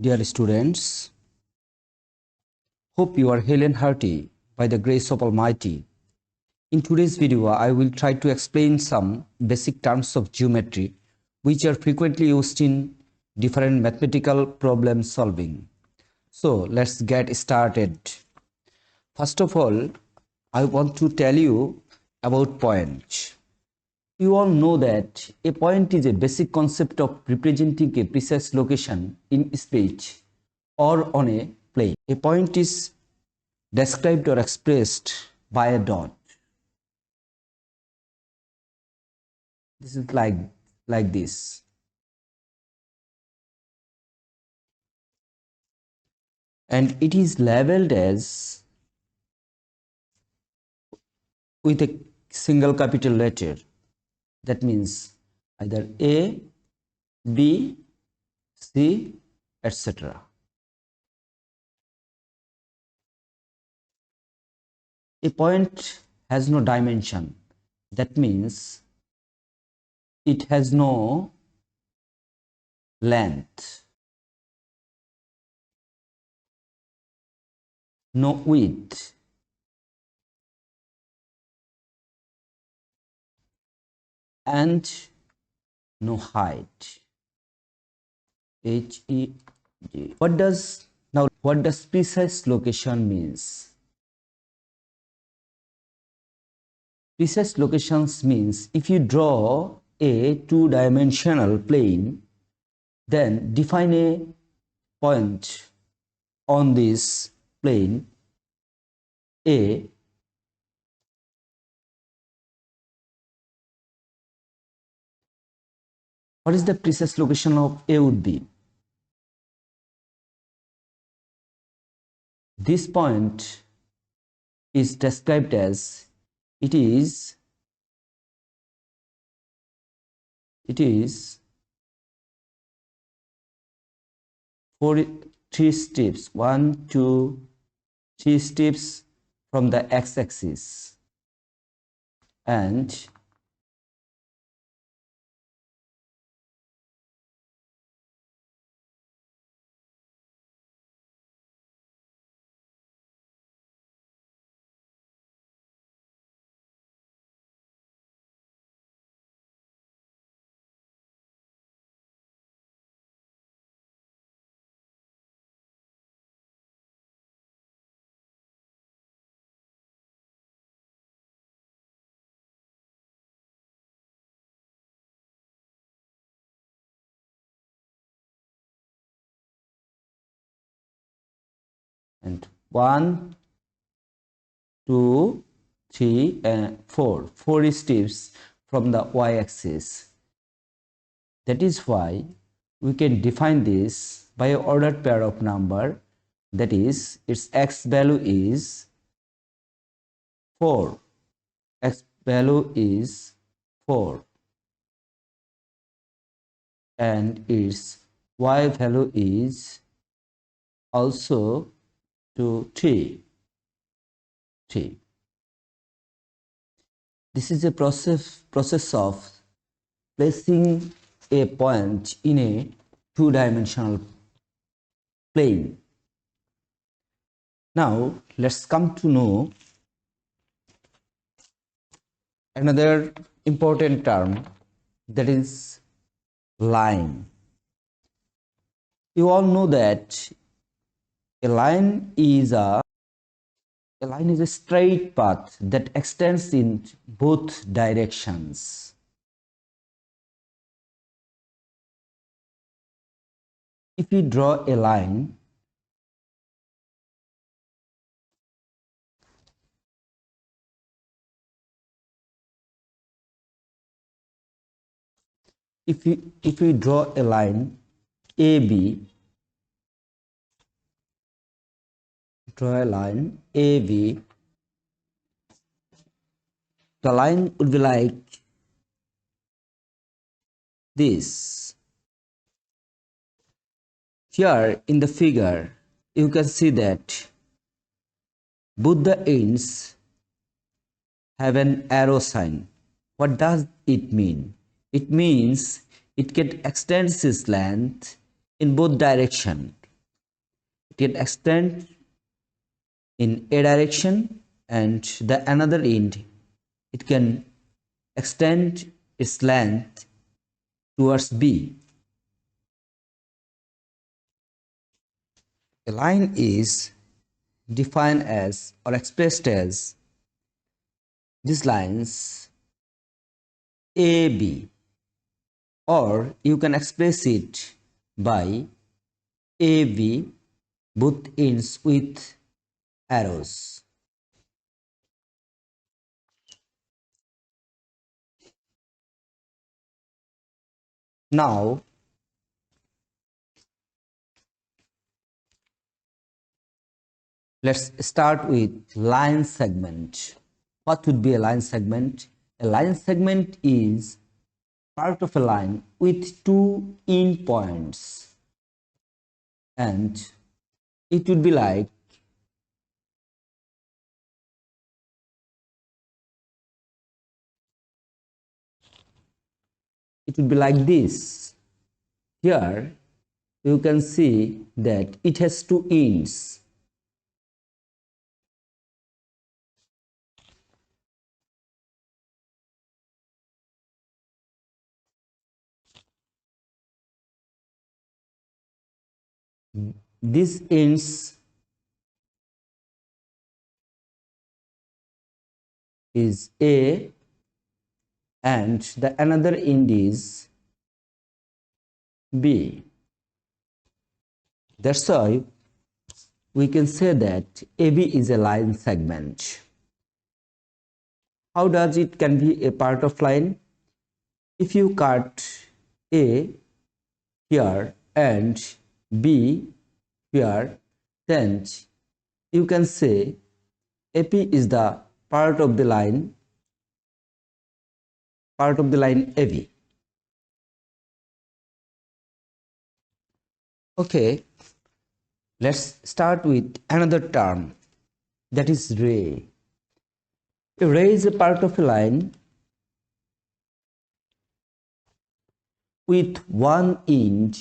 Dear students, hope you are hale and hearty by the grace of Almighty. In today's video, I will try to explain some basic terms of geometry which are frequently used in different mathematical problem solving. So let's get started. First of all, I want to tell you about point. You all know that a point is a basic concept of representing a precise location in space or on a plane. A point is described or expressed by a dot. This is like this. And it is labeled as with a single capital letter. That means either A, B, C, etc. A point has no dimension. That means it has no length, no width, and no height. HEG. What does precise location means? Precise locations means if you draw a two-dimensional plane, then define a point on this plane A. What is the precise location of A would be? This point is described as it is three steps, 1, 2, 3 steps from the x-axis, and and 1, 2, 3, and 4. 4 steps from the y-axis. That is why we can define this by an ordered pair of number. That is, its x value is 4. X value is 4. And its y value is also 3. This is a process of placing a point in a two-dimensional plane. Now let's come to know another important term, that is line. You all know that a line is a straight path that extends in both directions. If we draw a line, if we draw a line AB, draw a line AB, the line would be like this. Here in the figure, you can see that both the ends have an arrow sign. What does it mean? It means it can extend its length in both directions. can extend in a direction, and the another end it can extend its length towards B. A line is defined as or expressed as these lines AB, or you can express it by AB both ends with arrows. Now let's start with line segment. What would be a line segment? A line segment is part of a line with two endpoints, and it would be like this. Here you can see that it has two ends. This ends is A, and the another end is B. That's why we can say that AB is a line segment. How does it can be a part of line? If you cut A here and B here, then you can say AP is the part of the line AB. Okay, let's start with another term, that is ray. A ray is a part of a line with one end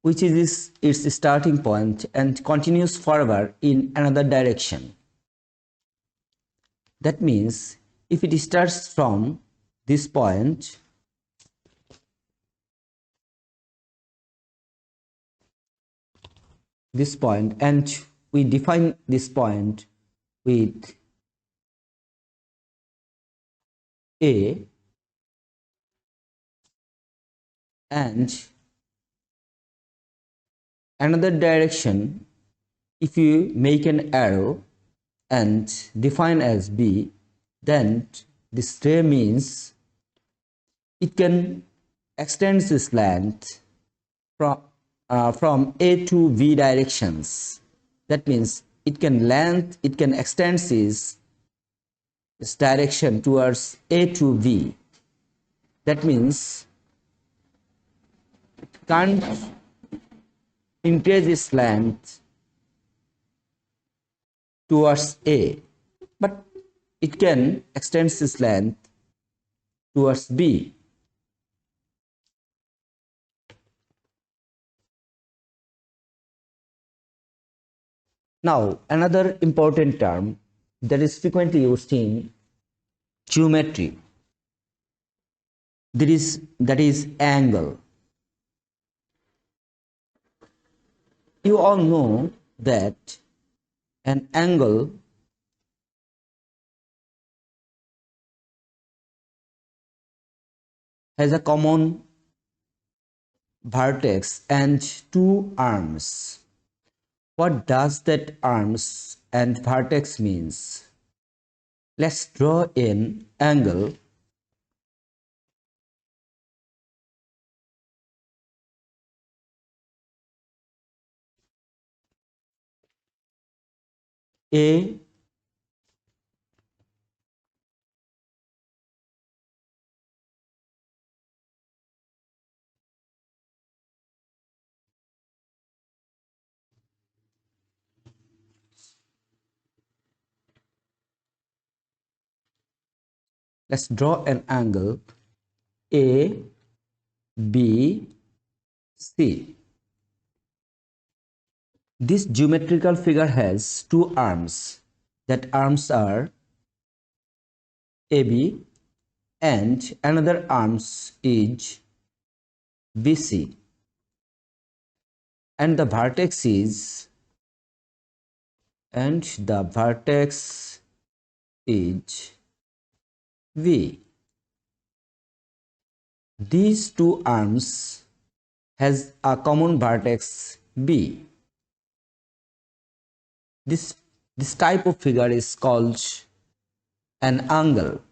which is its starting point and continues forward in another direction. That means if it starts from this point, and we define this point with A, and another direction, if you make an arrow and define as B, then this ray means it can extend this length from A to V directions. That means it can extend this direction towards A to V. That means it can't increase its length towards A, but it can extend its length towards B. Now, another important term that is frequently used in geometry, that is angle. You all know that an angle has a common vertex and two arms. What does that arms and vertex means? Let's draw an angle A let's draw an angle A, B, C. This geometrical figure has two arms. That arms are AB and another arms is BC. And the vertex is V. These two arms has a common vertex B. This type of figure is called an angle.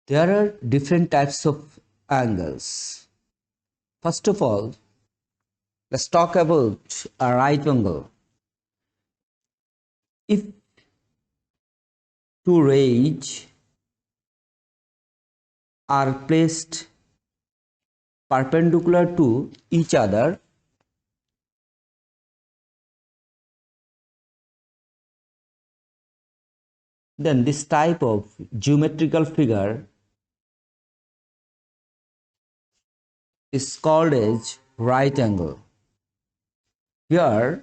There are different types of angles. First of all, let's talk about a right angle. If two rays are placed perpendicular to each other, then this type of geometrical figure is called as right angle. Here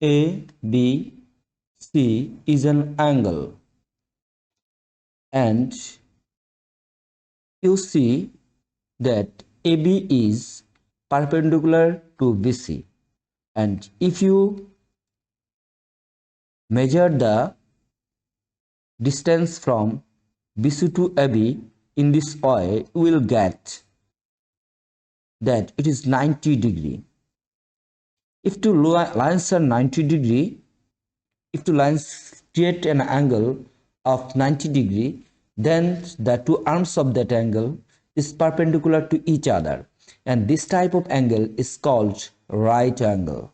A, B, C is an angle, and you see that AB is perpendicular to BC, and if you measure the distance from BC to AB in this way, you will get that it is 90 degree. If two lines are 90 degree, if two lines create an angle of 90 degree, then the two arms of that angle is perpendicular to each other, and this type of angle is called right angle.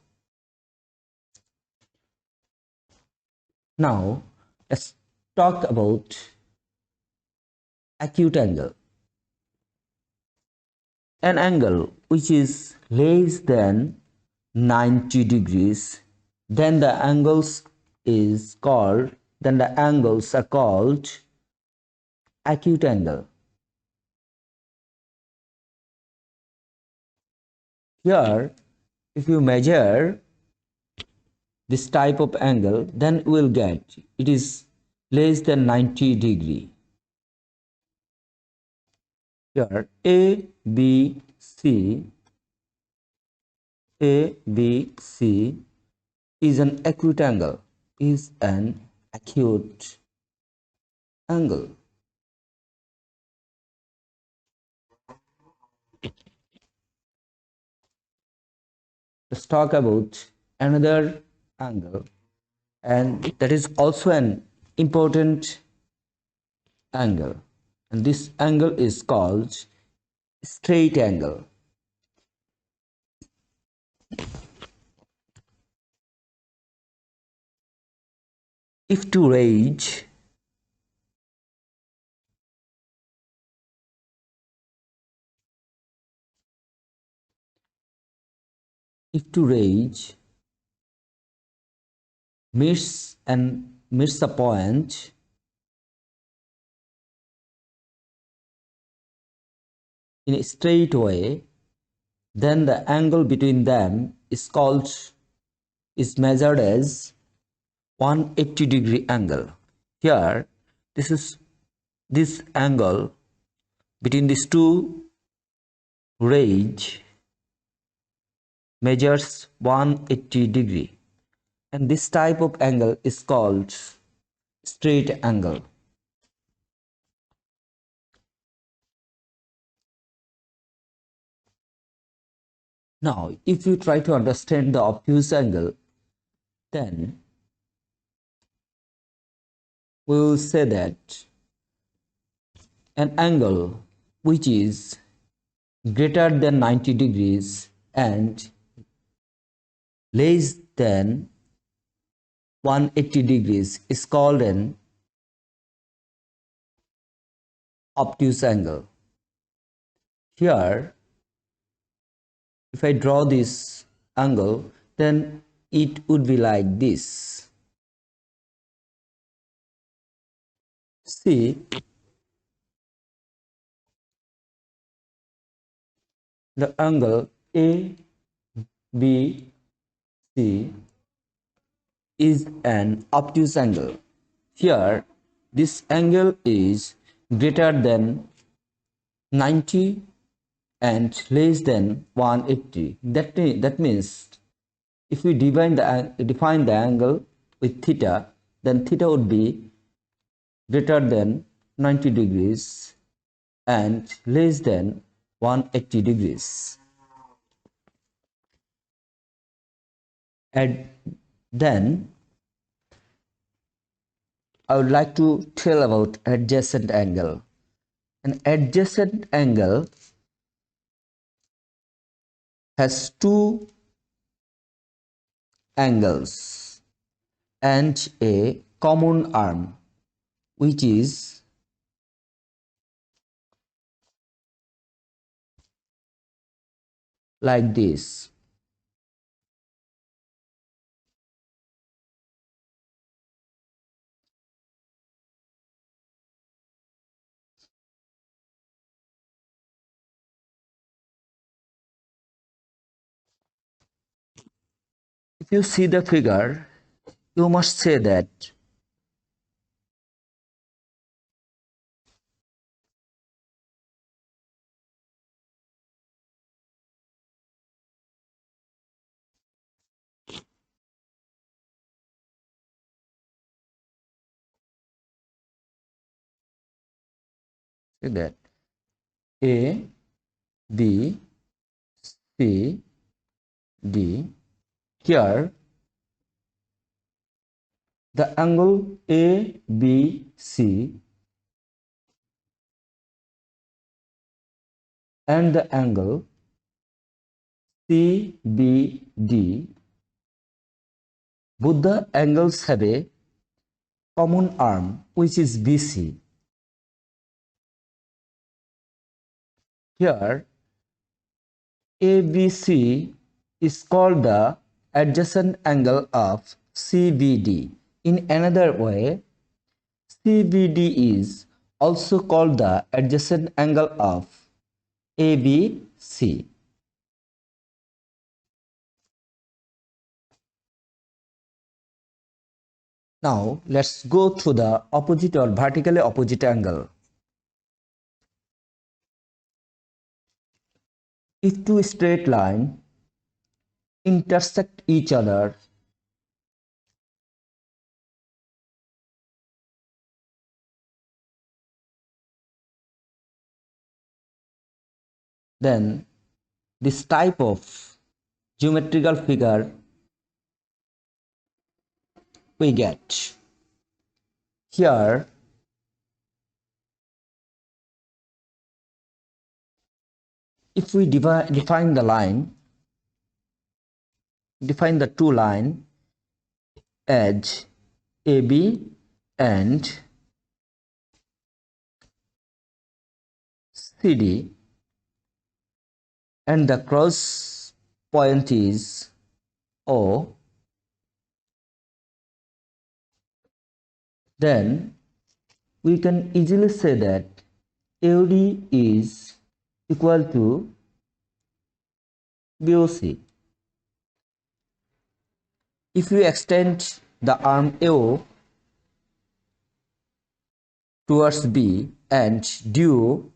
Now let's talk about acute angle. An angle which is less than 90 degrees, then the angles are called acute angle. Here, if you measure this type of angle, then we will get it is less than 90 degree. Here A, B, C is an acute angle. Let's talk about another angle, and that is also an important angle, and this angle is called straight angle. If two rays meets a point in a straight way, then the angle between them is measured as 180 degree angle. Here, this angle between these two rays measures 180 degree, and this type of angle is called straight angle. Now, if you try to understand the obtuse angle, then we will say that an angle which is greater than 90 degrees and less than 180 degrees is called an obtuse angle. Here, if I draw this angle, then it would be like this. See, the angle ABC is an obtuse angle. Here, this angle is greater than 90 and less than 180. That means if we define the angle with theta, then theta would be greater than 90 degrees and less than 180 degrees. And then I would like to tell about adjacent angle. An adjacent angle has two angles and a common arm, which is like this. If you see the figure, you must say that A, B, C, D. Here, the angle ABC and the angle CBD, both the angles have a common arm, which is BC. Here, ABC is called the adjacent angle of CBD. In another way, CBD is also called the adjacent angle of ABC. Now, let's go to the opposite or vertically opposite angle. If two straight lines intersect each other, then this type of geometrical figure we get. Here, if we define the two lines edge AB and CD, and the cross point is O, then we can easily say that AOD is equal to BOC. If we extend the arm AO towards B and DO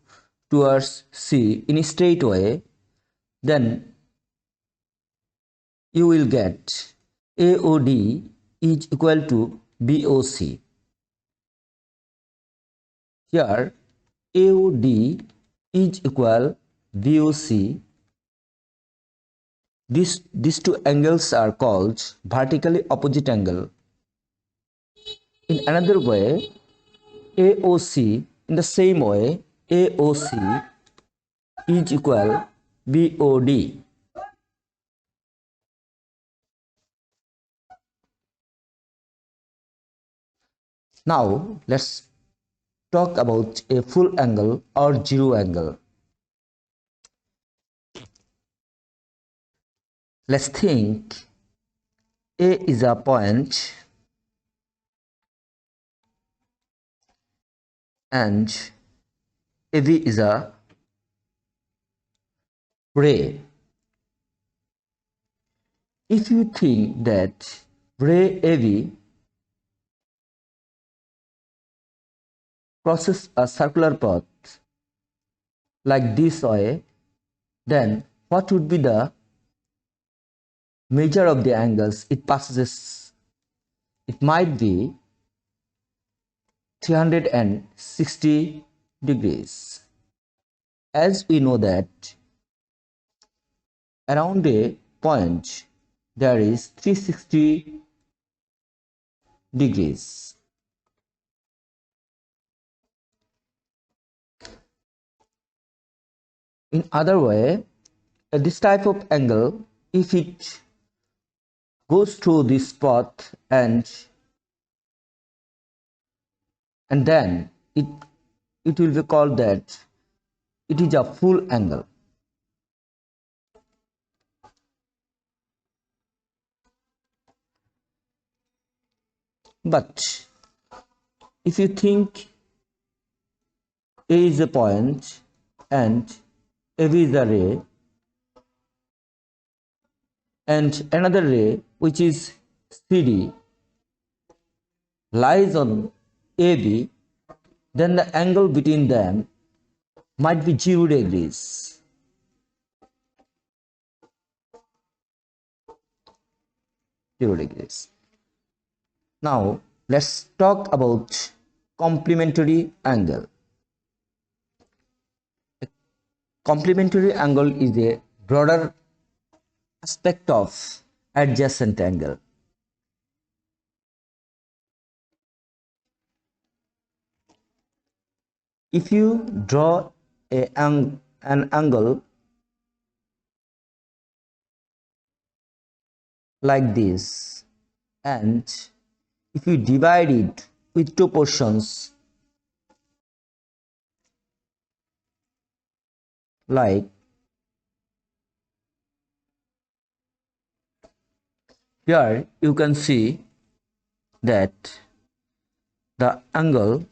towards C in a straight way, then you will get AOD is equal to BOC. Here AOD is equal BOC. These two angles are called vertically opposite angle. In another way, AOC in the same way AOC is equal BOD. Now let's talk about a full angle or zero angle. Let's think A is a point and AB is a ray. If you think that ray AB crosses a circular path like this way, then what would be the measure of the angles it passes? It might be 360 degrees. As we know that around a point there is 360 degrees. In other way, this type of angle, if it goes through this path and then it will be called that it is a full angle. But if you think A is a point and AB is a ray and another ray which is CD lies on AB, then the angle between them might be 0 degrees. 0 degrees. Now let's talk about complementary angle. A complementary angle is a broader aspect of adjacent angle. If you draw an angle like this and if you divide it with two portions like here, you can see that the angle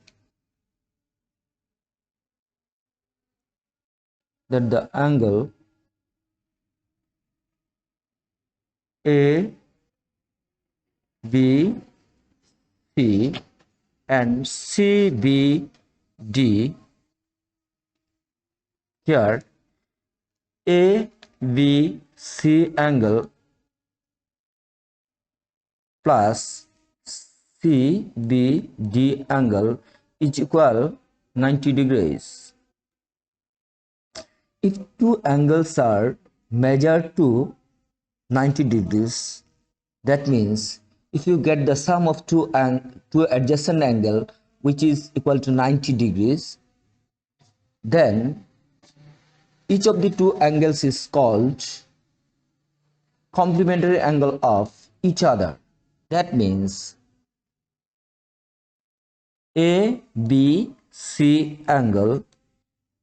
A, B, C and CBD, here ABC angle plus CBD angle is equal 90 degrees. If two angles are measured to 90 degrees, that means if you get the sum of two adjacent angle which is equal to 90 degrees, then each of the two angles is called complementary angle of each other. That means ABC angle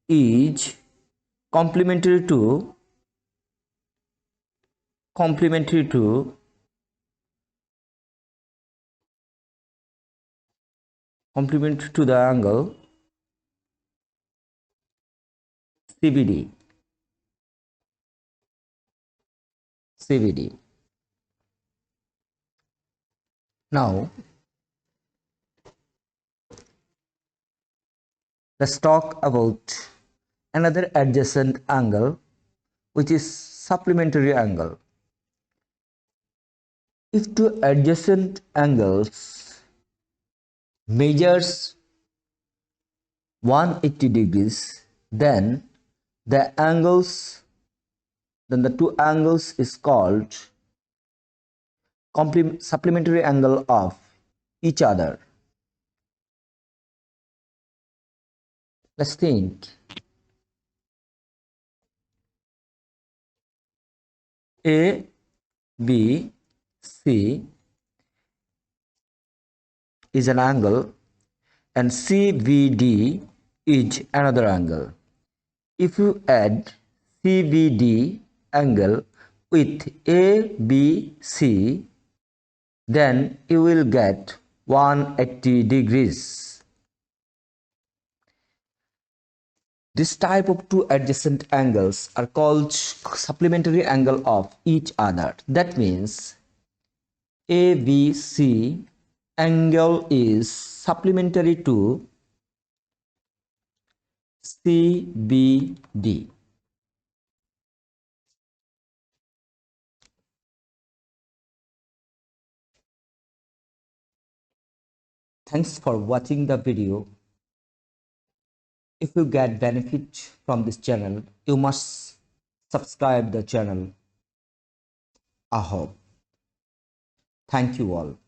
is complementary to the angle CBD. Now let's talk about another adjacent angle which is supplementary angle. If two adjacent angles measures 180 degrees, then the two angles is called supplementary angle of each other. Let's think. A, B, C is an angle and CBD is another angle. If you add CBD angle with ABC, then you will get 180 degrees. This type of two adjacent angles are called supplementary angle of each other. That means ABC angle is supplementary to CBD. Thanks for watching the video. If you get benefit from this channel, you must subscribe the channel. I hope. Thank you all.